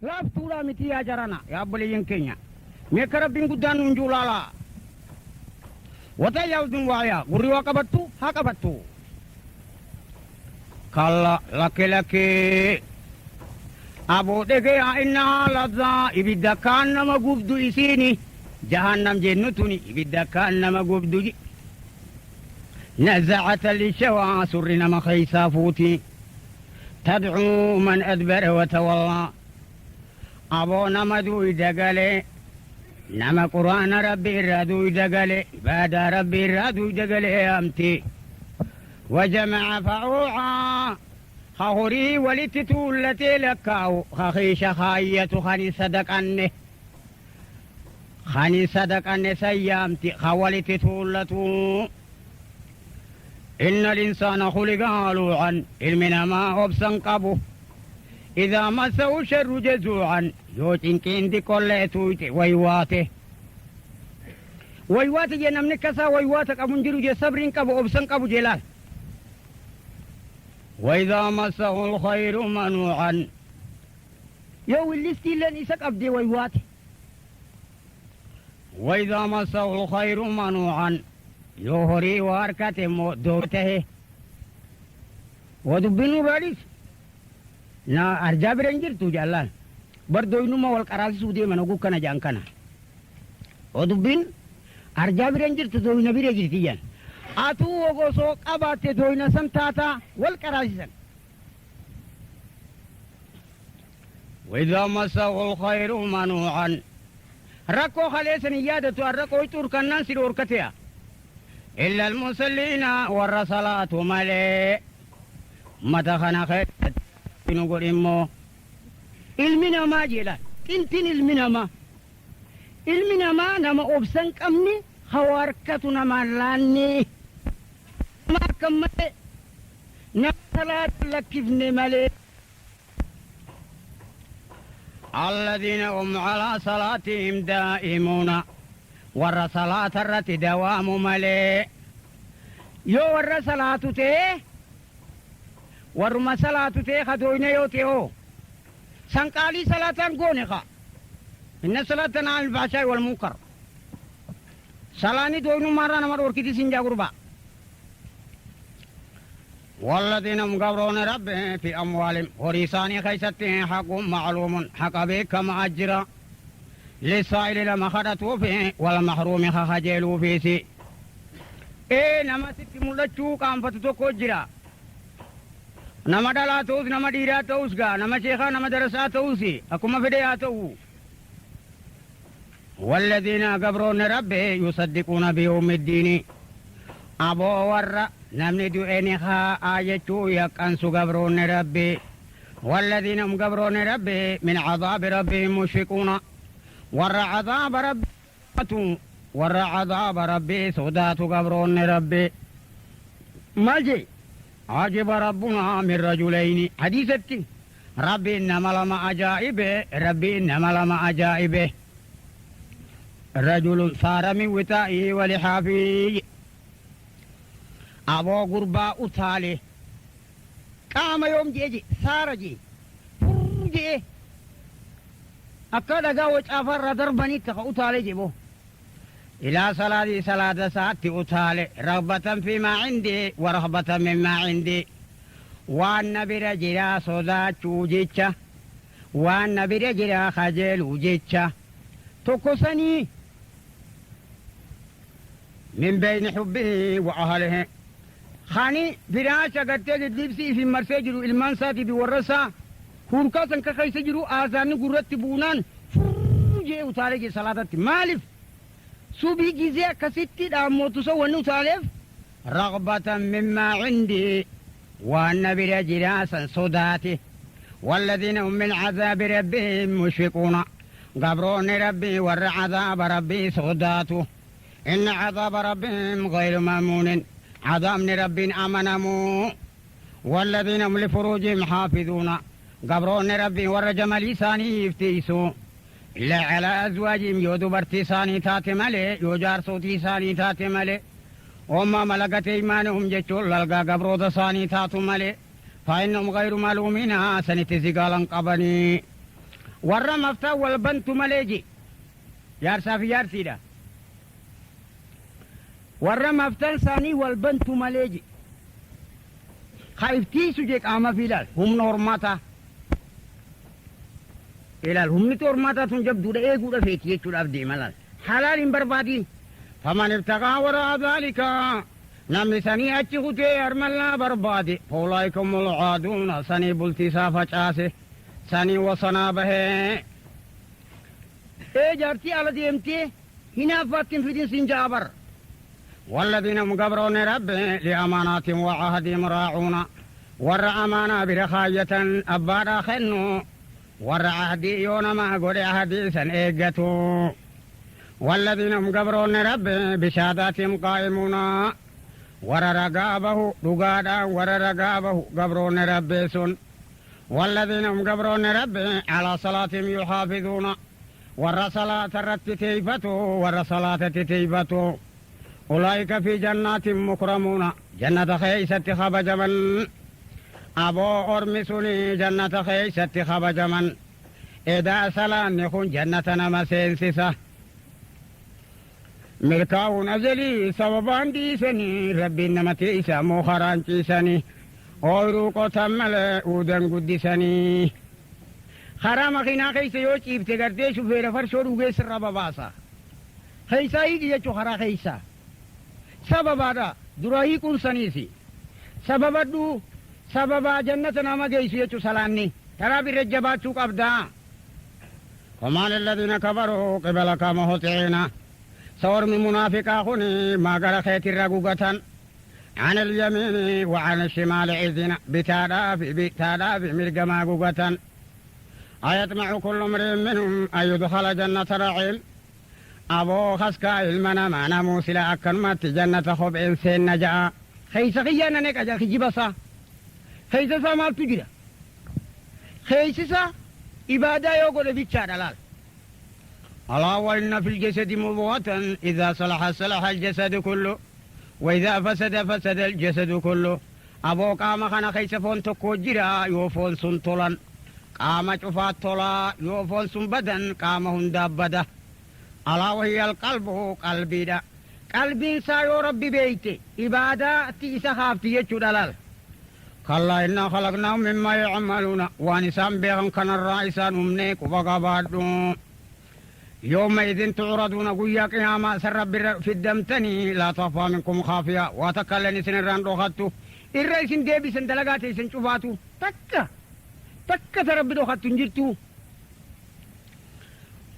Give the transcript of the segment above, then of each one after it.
لا فتولا متي يا جرانا يا أبلي ينكينيا ميكرا بينقدان نجولالا وتيال دنوايا غري وكبتو هكبتو كلا لكي أبو دقي إنها لذا إبدا كان نما قبدو إسيني جهنم جنتني إبدا كان نما قبدو نزعت للشوى سرنا مخيسا فوتي تدعو من أدبر وتولى أبو نمدو دقالي نما قرآن ربي رادو دقالي بعد ربي رادو دقالي أمتي وجمع فعوعا خوري ولتتو التي لكاو خخيش خاية خاني صدق أني سيامتي خولتتو التو إن الإنسان خلق هلوعا علمنا ما أبسن قبو إذا مسه شر جزوعا يوتين كيندي كوليتويتي ويواتي جنم نكسا ويواتك أبنجرو جي صبرين قبو أبسن قبو جلال وإذا مسه الخير منوعا يو الليستي لن إسك أبدي ويواتي وإذا مسه الخير منوعا يوهري واركته دوته ودبينو باريس نا أرجاب رنجر تو جالان بردو إنو ما والقراسي سودي منوكو كنا جانكنا ودبين أرجاب رنجر تو دوي نبي رجر تيجان أتو وغوصو قبات دوي نسم تاتا والقراسي سن وإذا مسه الخير منوعا ركو خليسن يادتو الركو يتور كنان سيرور كتيا إلا المصلين والرسالات مالي متخنا خير نقول إمو علمنا ما جيلا تنتين علمنا ما نما أبسن كمني خواركتنا ما لاني ما كمي نصلات لكفني مالي الذين هم على صلاتهم دائمون والرسالات الرت دوام مالي يو والرسالات تيه ورما صلاة تيه خدوين يوتيو سنقالي صلاة قونيخا إن صلاة عن الفحشاء والمنكر صلاني دوينو مرة نمر وركتي سنجا قربا والذين مقبرون ربهم في أموالهم وريساني خيستهم حق معلوم حق بك كما أجرا للسائل لما خدتوا فيه والمحروم خجلوا فيه سي إيه نما ستي ملتشو كام فتتوكو جرا نما دالا توس نما ديرا توسغا نما شيخا نما درسا توسي أكما فديا تو والذين قبرون ربه يصدقون بيوم الدين أبو ور نمني دعينها آيتو يكأنسو قبرون ربه والذين هم قبرون ربه من عذاب ربهم مشفقون ور عذاب ربي سودات قبرون ربي ماجي عجب ربنا من رجلين حديثتي ربي إنما لما أجائبه ربي إنما لما أجائبه رجل صار من وتائه ولحافيه أبو قرباء أتالي قام يوم جيجي صار جي فرجي أكاد قاوة أفر دربني تقوت على جبه إلى صلاة ساعة أتالي رغبة فيما عندي ورهبة مما عندي وأن برجلا صدات وجيتشا وأن برجلا خجل وجيتشا تقصني من بين حبه وأهله خاني فراشة قد تجد لبسي في مرسجل المنساتي بورسا كوركاسن كخي سجرو آذان قررت بونان فرجي وطالج صلاة مالف سوبي جزية كستي داموتو سوانو طالف رغبة مما عندي وأن برجلاسا صداتي والذين هم من عذاب ربهم مشفقون قبرون ربي ور عذاب ربي صداتو إن عذاب ربهم غير مامون عذاب ربي أمنمو والذين هم لفروجهم حافظون قبرون ربي ورجم لساني يفتيسو إلا على أزواجهم يودو برتساني تاتي ملي يوجار صوتي ساني تاتي ملي وما ملكت إيمانهم جتشول للقا قبرو دساني تاتو ملي فإنهم غير ملومين سنتزقالا قبني ورّا مفتاح والبنت مليجي يارسا في يارسي ده ورّا مفتاح ثاني والبنت مليجي خايفتي سجيك آما في لال هم نورماتا إلال هم نتورماتا تنجب دودة إيه قودة فيكي يتشو الأبدي ملال حلال بربادين فمن ابتغى وراء ذلك نمني سني أتشغتي أرملا بربادي فولايكم العادون سني بلتي سافة عاسي سني وصنا به إيه جارتي على ديمتي هنا فاتن في دين سنجابر والذين مقبرون ربي لأمانات وعهدهم راعون ور أمانا برخاية أبادا خنو ور عهدي يونما قد حديثا إيقتو والذين مقبرون ربي بشهاداتهم قائمون ور رقابه دقادا ور رقابه قبرون ربي سن والذين مقبرون ربي على صلاتهم يحافظون ور صلاة الرتتيبة ور صلاة تتيبة أولئك في جنات مكرمون جنة خيسة خبجمن أبو أرمسني جنة خيسة خبجمن إذا سلام يكون جنة نمسينسسة ملكاو نزلي سببان ديسني ربي نمتيسا مخران تيسني أوروكو تمل أودن قدسني خرام خينا خيسة يوشي بتقردي شفير فرشور وغيس الرباباسا خيسا يجي يجو خرا خيسا سبب هذا دراهي كن سنيسي سبب دو سبب جنة ناما جيسي يجو سلاني ترى برجبات سوق أبدا وما للذين كفروا قبلك مهطعين صور من منافقا خني ما قال خيت الرقوقة عن اليمين وعن الشمال إذن بتالاف ملق ما قوقة أيطمع كل امرئ منهم أن يدخل جنة رعيل أبو خسكا المنا معنا موسلا أكرمت جنة خب إنسان نجاء خيس خيانا نك أجل خجبسا خيس سامال تجرى خيس سا إبادة يقول في الشارع ألا وإن في الجسد مضغة إذا صلح صلح الجسد كله وإذا فسد فسد الجسد كله أبو قام خنا خيس فون تكوجرا يوفون سنطلا قام شفات طلا يوفون سنبدا قام هندابدا ألا وهي القلب قلبي دا قلبي سايو ربي بيتي إبادة تيسا خافتي يجو دلال كلا إنا خلقناهم مما يعملون وانسان بيغم كان الرئيسان أمنيك وبقبادون يومئذ تعرضون قويا قياما سر رب في الدمتني لا تخفى منكم خافية وتكلني سنران روخاتو الرئيس ديبي سندلقاتي سنشوفاتو تكا تربي روخاتو نجرتو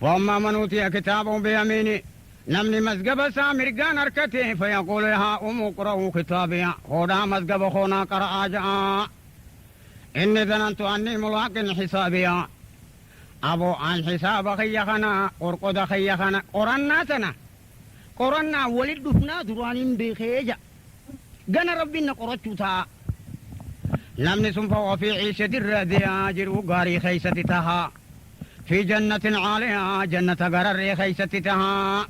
وأما من أوتي كتابه بيمينه نمني مزقب سامرقان أركته فيقول ها اقرأوا كتابي خودا مزقب خونا قرأ جاء إني ظننت أني ملاق حسابي أبو عن حساب خيخنا قرقود خيخنا قرنا ولد دفنا درانين بخيجة قنا ربنا قرأتها نمني سنفوا في عيشة الرادية جروا قاري خيسة تها في جنة عالية جنة قرر خيسة تها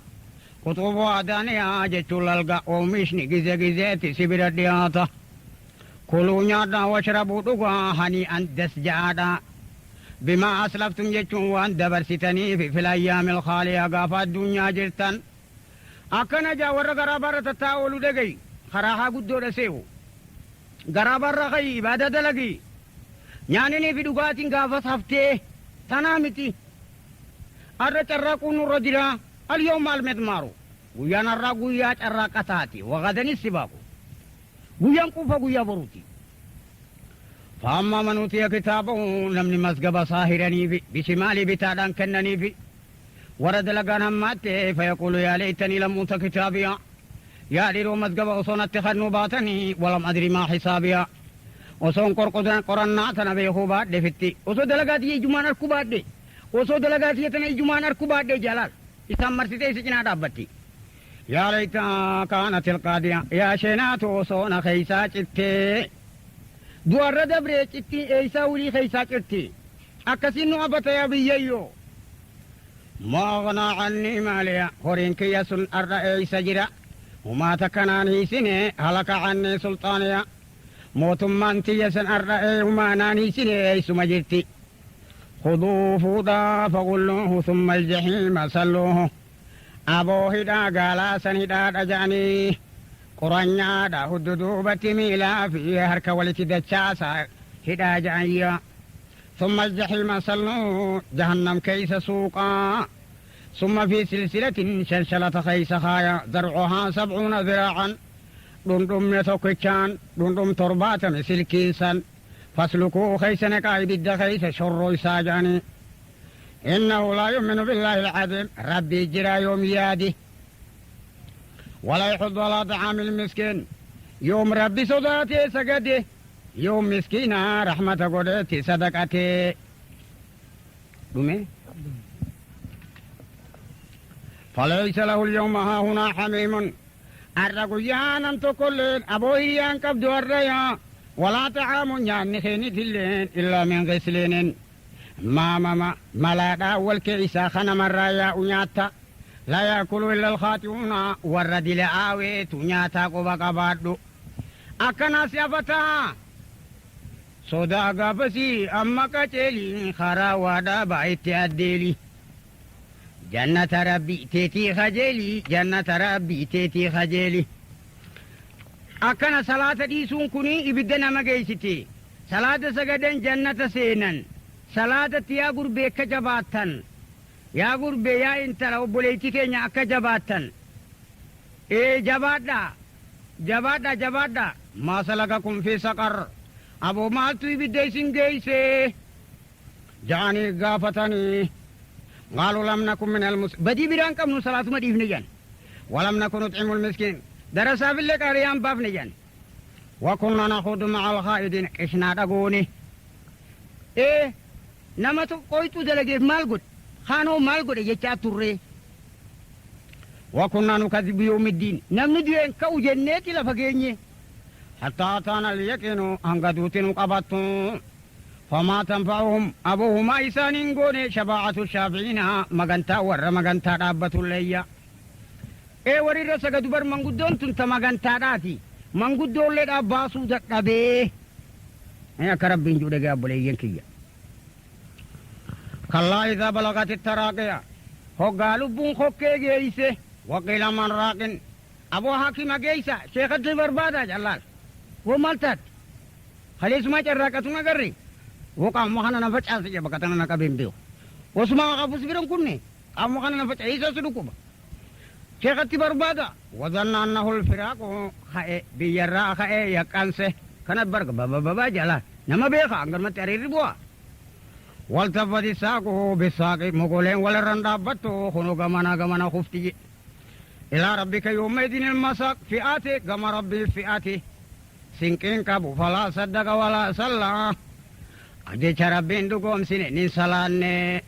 قطوبها دانية جتول القا ومشني جزيتي سبيل الدياطة كلوا نيادا واشربوا دقا هنيئا دسجادا بما أسلفتم جتون وان دبرستني في الأيام الخالية قافا الدنيا جرتن أكنا جا ورى قرابارة تتاولو دقي خراها قدو رسيو قرابارة غي بعد دلقي نيانيني في دقات قافا صفتيه تنامتي أردت الرقون الرجل اليوم المدمار ويان الرقويات الرقتاتي وغدني السباق ويان قفا ويا بروتي فأما من أوتي كتابه نمني مسقب صاهرني بشمالي بتادان كنني في ورد لقان هماتي فيقول يا ليتني لم أوت كتابيا يا ليرو مسقب وصون اتخذ باتني ولم أدري ما حسابيا وصون قرناتنا بيخوبات دي فتي وصو دلقاتي جمان الكوبات دي وصو دلقاتي تني جمان الكوبات دي جلال إسام مرسيتي سجنا دابتي يا ليتا كانت القاضية يا شينات وصون خيسات اتي دوار دبريت اتي ايسا ولي خيسات اتي أكسينو أبتا يا بييو ما غنى عني ماليا خورين كياسون الرئيس جرا وما تكناني سنة هلك عني سلطانيا موتمان تيسن الرئي وما ناني سنة ايسو مجرتي خذوه فوضا فغلوه ثم الجحيم صلوه أبو هدا قالا سندا رجاني قرنيا دا هددوبة ميلا في هرك ولتدتشاسا هدا جانيا ثم الجحيم صلوه جهنم كيس سوقا ثم في سلسلة شلشلة خيس خايا ذرعها 70 ذراعا دندم يتوكيشان دندم تربات مثل كيسان فاسلكوا خيسنك عبد خيس شر ساجاني إنه لا يؤمن بالله العظيم ربي جرى يوم يادي ولا يحض على طعام المسكين يوم ربي صداتي سقدي يوم مسكينة رحمة قدتي صدقتي دمي فليس له اليوم ها هنا حميم الرقيان أنت كل أبوه ينكب دوريا ولا طعام يعني خيني اللين إلا من غسلين ما ملادا والكيسا خنا مرايا ونياتا لا يأكل إلا الخاطئون والردل آوي تنياتا قبقى بادو أكنا سيافتا صدا قبسي أما كتلي خرا وادا بايت أدلي جنة ربي تيتي خجلي جنة ربي تيتي خجلي أكنا صلاة دي سنكني إبدنا مجيستي صلاة سجدن جنة سينن صلاة يا قربي كجباتن يا قربي يا انت لو بوليتي كينيا كجباتن إيه جبادا ما سلككم في سقر أبو مالتو يبدي سنجيسي جاني غافتني قالوا لم نكن من بدي برانكم من صلاة مديف نجان ولم نكن نطعم المسكين درسا في اللي قريان باف نجان وكنا نخوض مع الخائدين إشنا تقوني إيه نما قويتو دلقيت مالقود خانو مالقود يجا تري وكنا نكذب يوم الدين نمن دين كو جنيتي لفقيني حتى أتانا اليقين أنقدوتين قبطون فما تنفعهم أبوهما إسانين قوني شفاعة الشافعين مغانتا ور مغانتا رابة الليا إيه وري رسا قدبر منقدون تنت مغانتا راتي منقدون لك أباسو دقبه يا كرب بن جودة قابل ينكيا كلا إذا بلغت التراقية هو قالوا بون خوكي جيسي وقيل من راقن أبو حاكم جيسا شيخ الزبربادة جلال ومالتات خليس ما جراكتنا قري وقام مخانا نفج أسجى بكتنا نكبين بيو وسمع قفص بيرم كني قام مخانا نفج عيسى سلوكوبا شيخ الزبربادة وظن أنه الفراق خائي بيجرى خائي يكانسه كانت برق بابا جلال نما بيخا انگر ما تاري ربوا والتفت الساقه بالساق مقولين ولا رندابته خنو غمانا خفتي إلى ربك يومئذ المساق فئاتي قم ربي فئاتي سنكين كابو فلا صدق ولا صلى أجيش ربين دقوم سنين سلاني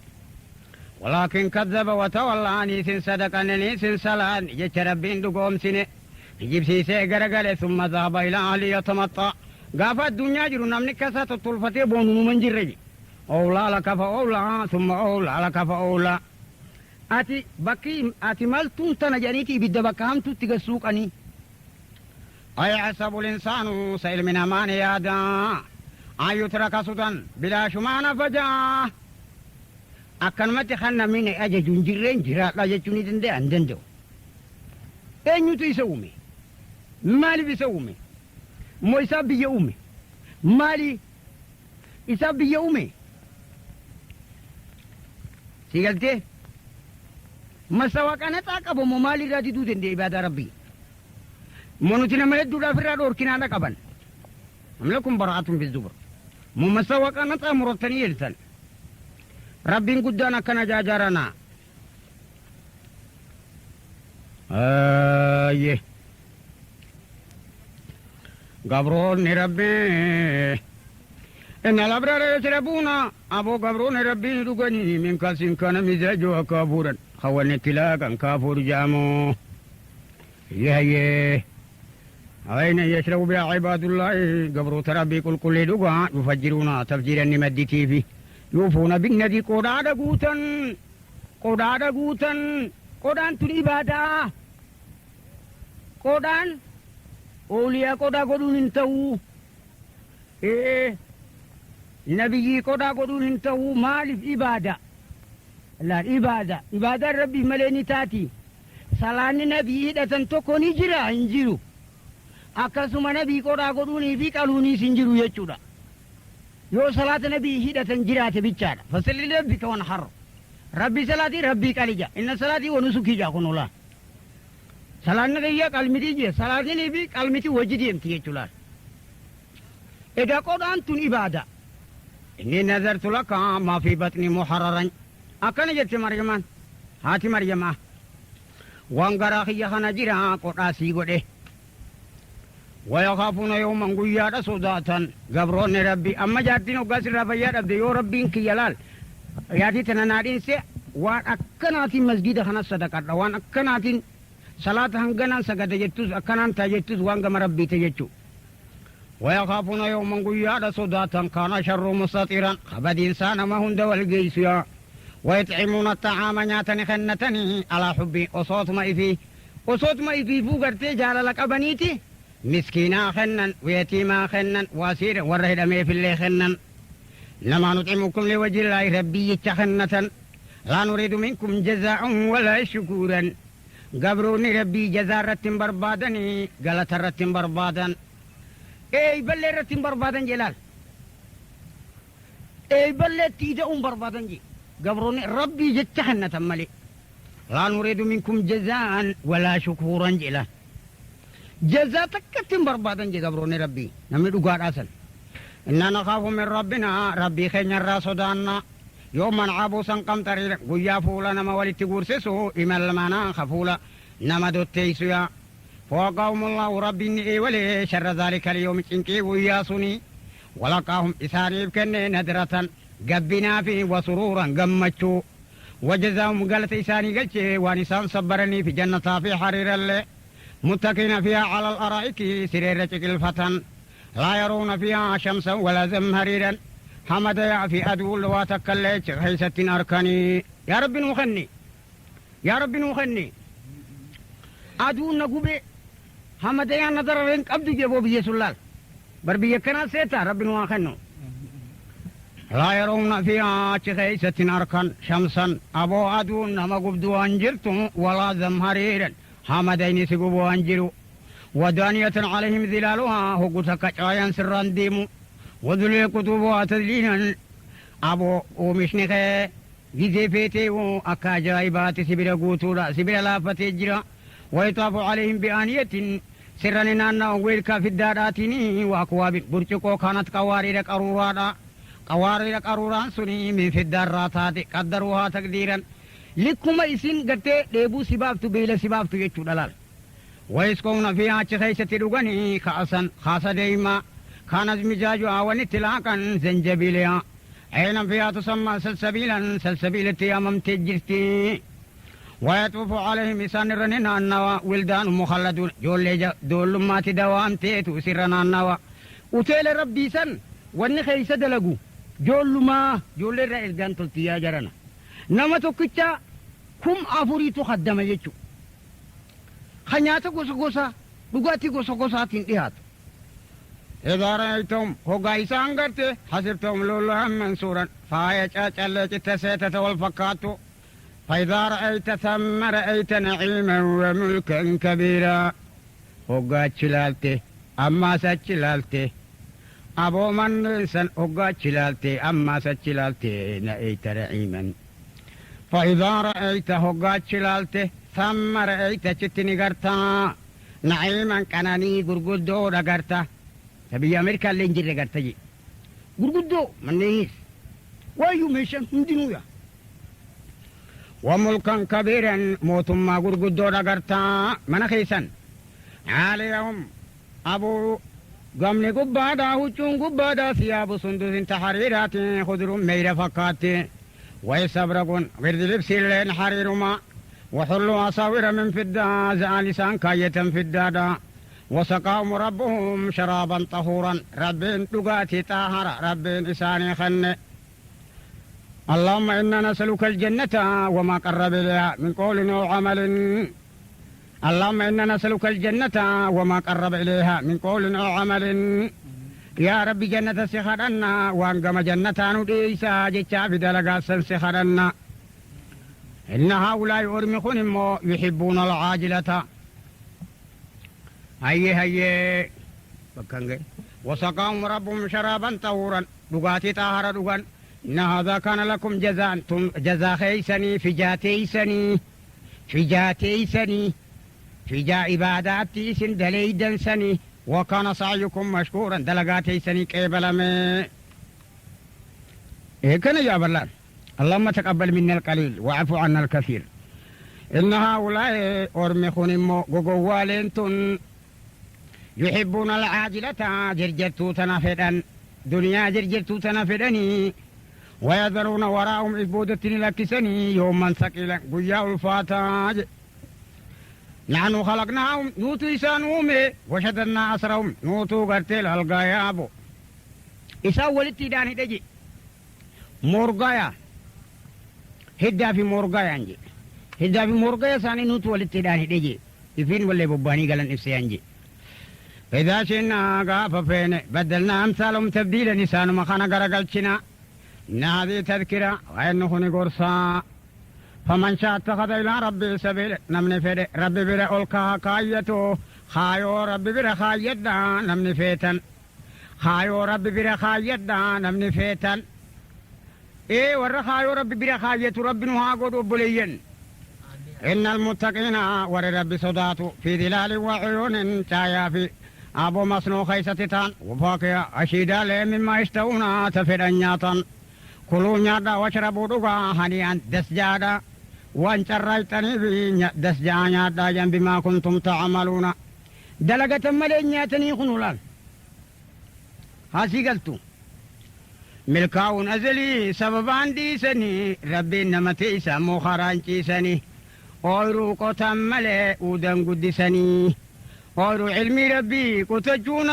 ولكن كذب وتولى نيسن صدقني نيسن سلان أجيش ربين دقوم سنين يجيب سيسي غرغل ثم ذهب إلى أهلي يتمطى غافا الدنيا جرو نمني كسا تطلفتي بونو من جرجي أولى لك فأولى ثم أولى لك فأولى أتي بكي أتي مال تنتنا جانيتي بدبكام تتغسوك أني أيحسب الإنسان سيل من أمان يادا أن يترك سدى بلا شمان فجا أكن متي خنا من أجا جنجرين جرات لا جتوني دندي عندندو أين يتو يسومي مالي بيسومي مو يساب بيومي مالي يساب بيومي سيقلتي مسوا كانت أكبر ممالي رادي دودن دي عبادة ربي منوتنا ملت دودا فراد أوركنا دا كبان أملكم براءة في الزبر مسوا كانت أمرتني يلتن ربي قدانا كان جاجارنا آيه قبرون ربي إن الأبرار يشربون أبو قبرون ربي رقني من كاس كان مزاجها كافورا خواني تلاقا كافور جامو يهيه أين يشرب بها عباد الله قبرو تربي كل دقا يفجرون تفجيرا نمدتي فيه يوفون بالندي قدادا قدان تريبادا قدان أولياء قدا قدون انتو إيه نبي قدا قدون انتهوا مالف إبادة لا إبادة ربي مليني تاتي صلاة نبي إذا تنتقوني جرا انجرو أكسما نبي قدا قدوني في قالوني سنجرو يجودا يو صلاة نبي إذا تنجرات بيتشارا فصل لربك وانحر ربي صلاتي ربي قالجا إن صلاتي ونسكي جاكون الله صلاة نبي قلمتي جي صلاة نبي قلمتي وجدي امتي يجولار إذا قدان تن إبادة إني نذرت لك ما في بطني محررا أكن جت مريمان هاتي مريما وانغراخي خنجرا قراسي غده ويخافون يوما غيا صداتا غبرون ربي اما جاتين وغسر ربي ربي يو ربي انك يلال ياتي تنانادين سي وان اكناتي مسجد خنا صدقه وان اكناتي صلاه هنغنا سجد جتوس اكنان تجتوس وان ربي تجتو ويخافون يوما غيا صداتا كان شر مستطيرا خبد انسان ما هند والجيسيا ويطعمون الطعام نياتن خنتني على حبي وصوت ما يفي فوقرتي جاللك أبنيتي مسكينا خنن ويتيما خنن واسير ورهد أمي في اللي خنن لما نطعمكم لوجه الله ربي يتخنة لا نريد منكم جزاء ولا شكورا قبروني ربي جزاء رتم بربادني قالت رتم بربادا اي بل رتم بربادا جلال اي بل تيجا بربادا جي قبروني ربي جتخنة ملي لا نريد منكم جزاء ولا شكورا جلا جزاء تكتم بربادا جي قبروني ربي نمدو قاد أسل إننا نخاف من ربي خين الراس دانا يوما عابوسا قمترين قيا فولا نما ولي قرسسو إما المانا خفولا نما دوتيسيا فوقاهم الله ربي ولي شر ذلك اليوم انكي وياسوني ولقاهم إسانيب كني ندرة قبنا فيه وسرورا قمتشو وجزاهم قالت إساني قلتشي وانسان صبرني في جنة في حرير اللي متكين فيها على الأرائك سريرة الفتن لا يرون فيها شمسا ولا زمهريرا حمد في أدول واتكليت خيسة أركاني يا رب نخني أدول نقوبي حمد نظر رنك أبدو جيبو بيسو الله بربي يكنا سيتا رب نخنو لا يرون فيها خيسة أركان شمسا أبو أدول نما قبدو أنجرتم ولا زمهريرا حمدين سقبو أنجروا ودانية عليهم ظلالها هقوتك عيان سران ديمو وذلي كتبوا تدلينا أبو ومشنخي جزي فيتيو أكا جايبات سبيل قوتولا سبيل لافة جرا ويطاف عليهم بآنية سرننا ويلك في الداراتيني وأكواب برشقو كانت قوارير قروران سني من في الداراتات قدروها تقديرا لكم إسين قرتي ليبو سبابتو بيلا سبابتو يجو دلال ويسكون فيها خيسة رغني خاصة ديما كانت مزاج آوان تلاقا زنجبيلها عينا فيها تسمى سلسبيلة أمام تجرتي ويطوف عليهم إسان رننا النوى ولدان مخلدون دول ما تدوام تيتو سرنا النوى وتيل ربي سن وان خيسة دلقو جول رئيس جانتل تياجرنا نما توكيتشا كم أفوريتو خدام يجو خنياتا غوسا دغاتي غوسا تنديات إذا رأيتم هوغايسان غرتي حسبتم لولا منصورا فايا چاچالچ تسيتة والفقاتو فإذا رأيت ثم رأيت نعيما وملكا كبيرا هوغاچلالتي أما سچلالتي أبو من إنسان هوغاچلالتي أما سچلالتي نأيت نعيما فإذا رأيت هوغاچلالتي ثم رأيت چتني غرتا نعيما كاناني غرغدو غرتا تبي أمريكا اللي نجري غرتا جي غرغدو من نيس وايو ميشن هندينويا وملكا كبيرا موتما غرغدو غرتا من خيسن عليهم أبو قمني قبادا وچون قبادا ثياب سندس تحريرات خضر مير فقات ويسبرقون غير لبس اللين حرير ما وحلوا أصاور من فدا زالسان كاية في الدادا وسقاهم ربهم شرابا طهورا ربين تقاتي طاهرة ربين إساني خن اللهم إنا نسألك الجنة وما قرب إليها من قول أو عمل اللهم إنا نسألك الجنة وما قرب إليها من قول أو عمل يا ربي جنة سخرنا وانقم جنة نديسا جتشا في دلقاسا سخرنا إن هؤلاء أرمخون يحبون العاجلة هيا بكنجي وسقاهم ربهم شرابا طهورا دغاتي طاهرا دغان إن هذا كان لكم جزاء خيسني في جاتيسني في جا عباداتي سن دليدا سني وكان سعيكم مشكورا دلقاتي سني قبل ما كان يا بالله اللهم تقبل منا القليل وعفو عنا الكثير إن هؤلاء أرمخون غوغوالنتون يحبون العاجلة جرجرتو تنافدا دنيا جرجرتو تنافدني ويذرون وراءهم عبودة لكسني يوما ثقيلا قيا الفاتاج نحن خلقناهم نوتو إسانهم وشددنا أسرهم نوتو قرتل الغيابو إسا ولدتي داني دجي مورغايا هدا في مورغايا انجي هدا في مورغايا ساني نوتو ولدتي داني دجي إفين ولا بباني قلن إفسي انجي إذا شئنا فين بدلنا أمثالهم تبديلا نسان مخانا قرقلتنا إن هذه تذكرة وإنه نقرصا فمن شاء اتخذ إلى ربي سبيل نمني فيد ربي بلا ألقى كايته خايو ربي بلا خايدا نمني فيتن خايو ربي بلا خايدا نمني فيتن إيه ورا خايو ربي بلا خايته ربي نها قد بليين إن المتقين ور ربي صداتو في ظلال وعيون تايا في أبو مصنو خيستتان وفاكيا أشيدا لي مما يشتهون تفرنياتا كلوا نيادا واشربوا دغا هنيئا دسجادا وان شريتني في دسجا نيادا جنب ما كنتم تعملون دلقة ملينياتني خنولان هاسي قلتو ملكاون أزلي سببان ديسني ربي نمتيسا مخاران جيسني أورو قتم ملي ودن قدسني أورو علمي ربي كتجون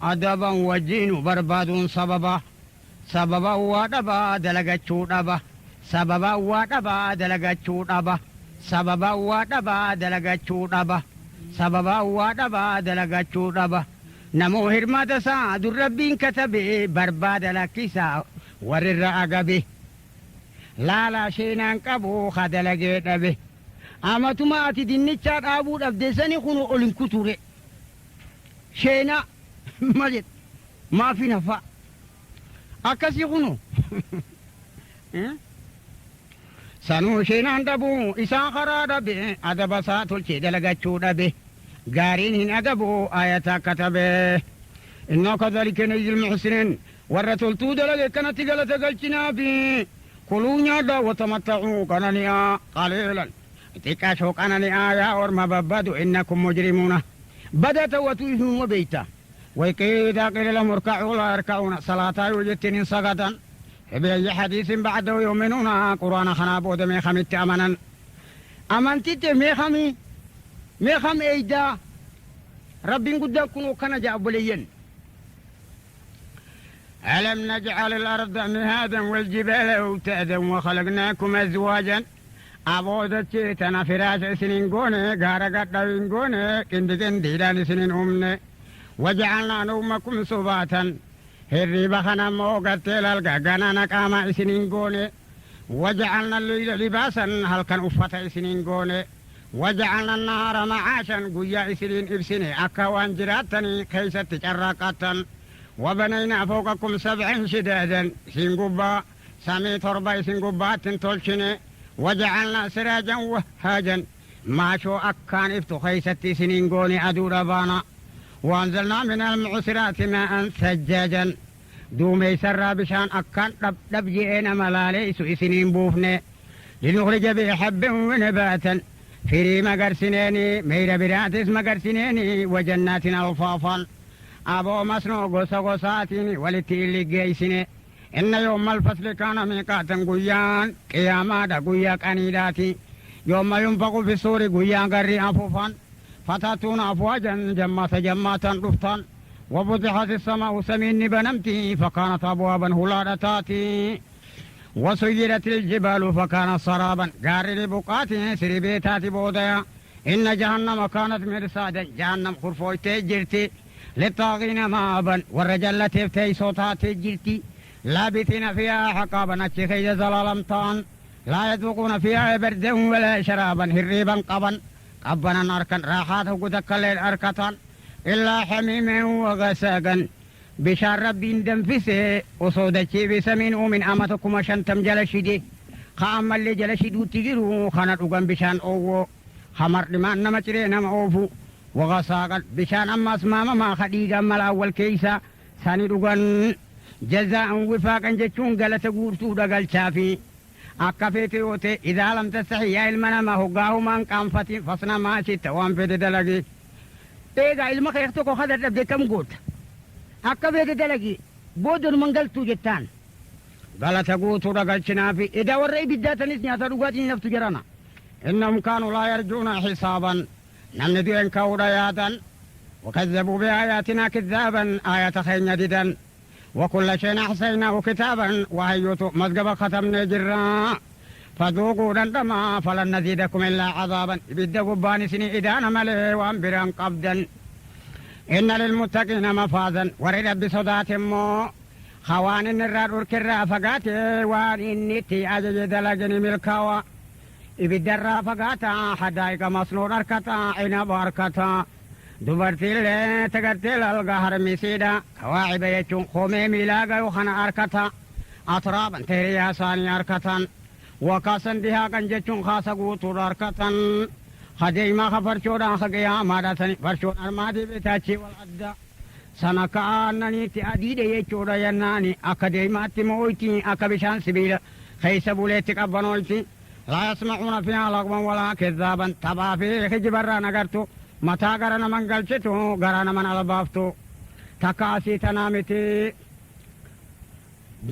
أدبا وجين بربادون سببا وادبا دلقاتشو دبا سببا وادبا دلقاتشو دبا سببا وادبا دلقاتشو دبا سببا وادبا دلقاتشو دبا نمو هرمات سعد ربين كتبه برباد لكيسا ورر أقبه لا شينان كبو خدلقيت به أما تماتي دينيتشار أبو أبدساني خنو أولين كتوري شينا مجد ما في نفع أكسي خنو سانو شينان دبو إسان خراد به أدب ساتل شي دلقاتشو دبه قارين أدبو آياتا كتبه إنه كذلك نجي المحسنين ورطل تودلق كانت قلت قلتنا في كلوا نيادا وتمتعوا كنانيا قليلا اتكاشوا كنانيا يا أورما ببادو إنكم مجرمون بدأت وتوهم وبيتا وإذا قيل لهم اركعوا لا يركعون صلاة يوجدتني صغدا بأي حديث بعده يؤمنون قرآن خنابود ميخمت أمنا أمنتت ميخم إيدا ربي قد كنوا كان جابليين ألم نجعل الأرض مهادا والجبال أوتادا وخلقناكم أزواجا أبودت تنا فراش سنين قوني غارقات داوين قوني كندي دان سنين أمني وجعلنا نومكم سباتا هري بخنا موقت للقاقنا نقاما سنين قوني وجعلنا الليل لباسا هل كان أفتا سنين قوني وجعلنا النهار معاشا قيا سنين إبسني أكوان جراتني كيست جراقاتا وبنينا فوقكم 7 شدادا سنقبا سامي تربا سنقبات تلشني وجعلنا سراجا وهاجا ما شو أكان افتو خيستي سنين قوني أدو ربانا وانزلنا من المعسرات ماء ثجاجا دومي سرى بشان أكان دبجئين ملالي سنين بوفني لنخرج به حبا ونباتا فري مقرسنيني مير براتس مقرسنيني وجنات ألفافا أبو مسنو غساتيني ولتيلي جيسني إن يوم الفصل كان ميقاتا قيان قياما دا قيا كانيداتي يوم ينفق في السور قيان قري أفوفا فتاتون أفواجا جماتا رفتا وفتحت السماء سمين بنمتي فكانت أبوابا هلالتاتي وسيرت الجبال فكانت سرابا قاري لبقاتي سربيتات بوديا إن جهنم كانت مرصادا جهنم خرفويتي جرتي للطاغين مآبا والرجال تفتي صوتات الجلتي لابثين فيها حقابا اتشخي زلالمطان لا يذوقون فيها بردا ولا شرابا هريبا قبنا أركا راحاته قدك الليل أركتان إلا حميما وغساقا بشار ربي دنفسه وصودتي بسمين ومن أمتكم شنتم جلشدي خام اللي جلشدو تجرو خانت وقن بشان أوو خمر لما نمترين أوفو وغساقا بشان أما اسماما ما خديقا ملا أول كيسا ساني وقن جزاء وفاقا جتشون قلت قورتو دقل شافي أكفيتي وتي إذا لم تستحي يا المنام هقاه من كانفتي فصنا ما شئت وان في دلقي إيقا علمك يختوكو خدر ربدي كم قوت أكفيتي دلقي بودر من قلتو جتان قالت قوتو رقل شنافي إذا ورأي بدات نسني أترقاتي نفتو جرانا إنهم كانوا لا يرجون حسابا نمن دين كورياتا وكذبوا بآياتنا كذابا آيات خين جدا وكل شيء أحصيناه كتابا وهيوتو مزقب ختمنا جرا فذوقوا دندما فلن نزيدكم إلا عذابا بدأوا بانسني إدانا ملي وانبران قبدا إن للمتقين مفازا ورد بصدات مو خوان النرار وركرا فقاتي وان إني تي أجج دلقني ملكاوا إبدرا فقاتا حدائق مصنور أركتا عنب أركتا dubartii illee tagartee lalgaahar misiidha kawaaciba jechuun koomee miilaaga yookaan harkata atraaban teeriyaa isaanii harkatan wakaasan dihaaqan jechuun kaasa guutuudha harkatan hadeemaa ka farcoodhaan haqeyaa maadhatani farcoon armaadii bitaachii wal adda sana ka'aannaniitti adiidhe jechuudha yennaani akka deemaatti mooyti akka bishaan sibiila keessa buleetti qabbanoyti laa yasmacuuna fiihaa lagwan walaa kezzaaban taphaa fi hijibarraan agartu متى قرنا من قلشتو قرنا من ألبافتو تكاسي تنامتي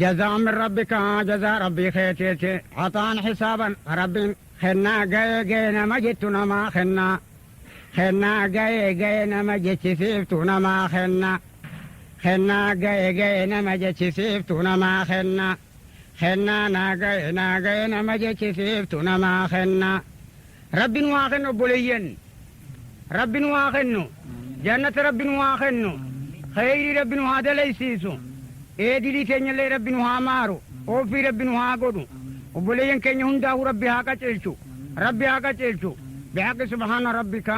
جزاء من ربك جزاء ربي خيتيتي عطان حسابا ربي خنا جاي ما جتنا ما خنا جاي ما جت سيفتنا ما خنا جاي ما جت سيفتنا ما خنا ناجي ما جت سيفتنا ما خنا ربي واخن بوليين رب واخنو جنة رب واخنو خير رب هذا ليسيسو ايدي لي تنيا لي رب مارو او في رب قدو وبلين كن هندا ربي هاكا تشو ربي هاكا تشو بحق سبحان ربك